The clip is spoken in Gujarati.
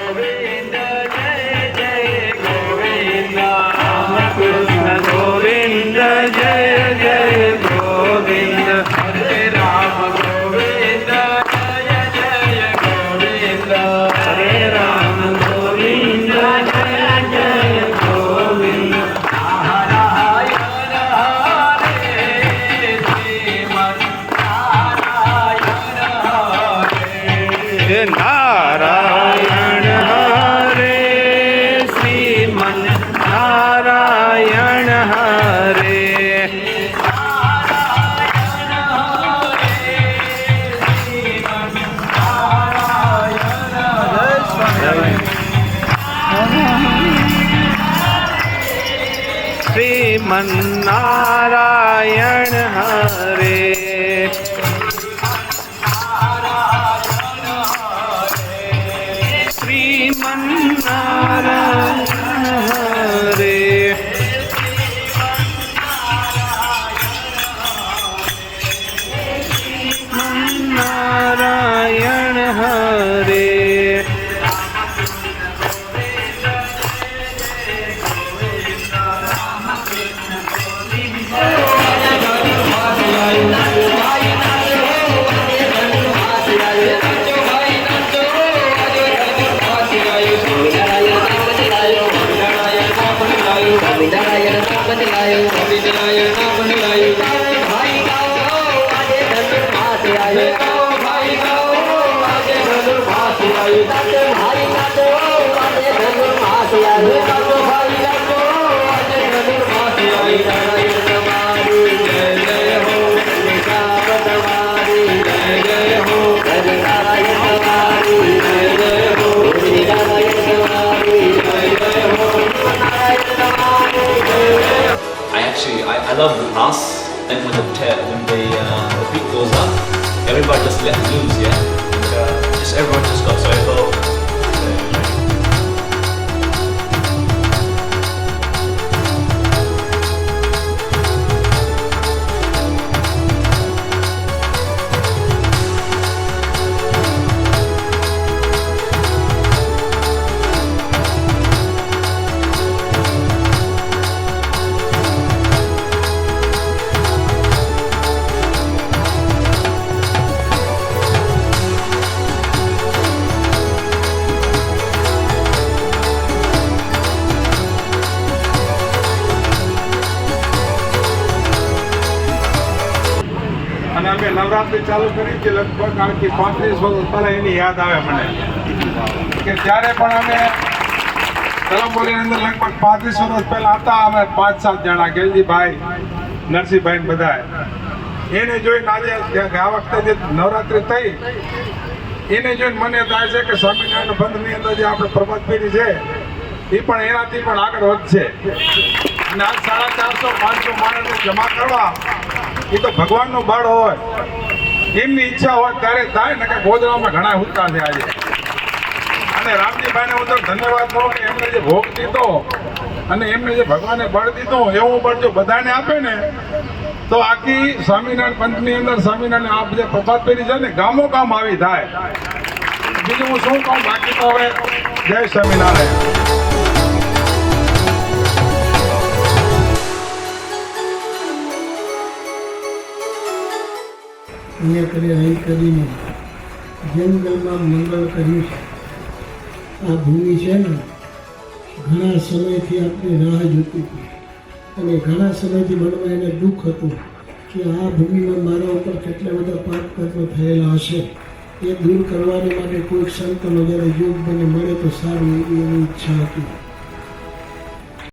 ગોવિંદ જય જય ગોવિંદ રામ કૃષ્ણ ગોવિંદ જય જય ગોવિંદ હરે રામ ગોવિંદ જય જય ગોવિંદ હરે રામ ગોવિંદ જય જય ગોવિંદ નારાયણ હરે શ્રીમન નારાયણ હરે શ્રીમન નારાયણ હરે નારાયણ હરે I love the mass, and when the beat goes up, everybody just let loose, yeah. And, just everyone just got so I thought. અને અમે નવરાત્રિ ચાલુ કરી હતી લગભગ આથી 35 વર્ષ પહેલાં એની યાદ આવે મને કે ત્યારે પણ અમે તરંબોલીની અંદર લગભગ 35 વર્ષ પહેલાં હતા અમે 5-7 જણા ગેલજીભાઈ નરસિંહભાઈ બધા એને જોઈને આજે આ વખતે જે નવરાત્રિ થઈ એને જોઈને મને થાય છે કે સ્વામિનારાયણ બંધની અંદર જે આપણે પ્રભાત પેઢી છે એ પણ એનાથી પણ આગળ વધશે અને આજ 450-500 માણસને જમા કરવા એ તો ભગવાનનું બળ હોય એમની ઈચ્છા હોય ત્યારે થાય ને કે ગોધરામાં ઘણા ઉતરા છે આજે અને રામજીભાઈને હું તો ધન્યવાદ કહું કે એમને જે ભોગ દીધો અને એમને જે ભગવાને બળ દીધું એવું બળ જો બધાને આપે ને તો આખી સ્વામિનારાયણ પંથની અંદર સ્વામિનારાયણ આ જે પ્રભાત પેઢી છે ને ગામો ગામ આવી થાય બીજું હું શું કહું બાકી તો હવે જય સ્વામિનારાયણ. અહીંયા કરી અહીં કરીને જંગલમાં મંગળ કર્યું છે. આ ભૂમિ છે ને ઘણા સમયથી આપણી રાહ જોતી હતી અને ઘણા સમયથી મનમાં એને દુઃખ હતું કે આ ભૂમિમાં મારા ઉપર કેટલા બધા પાપ કર્મ થયેલા હશે એ દૂર કરવાને માટે કોઈ સંતનો જ્યારે યોગ બને મળે તો સારું એવી એની ઈચ્છા હતી.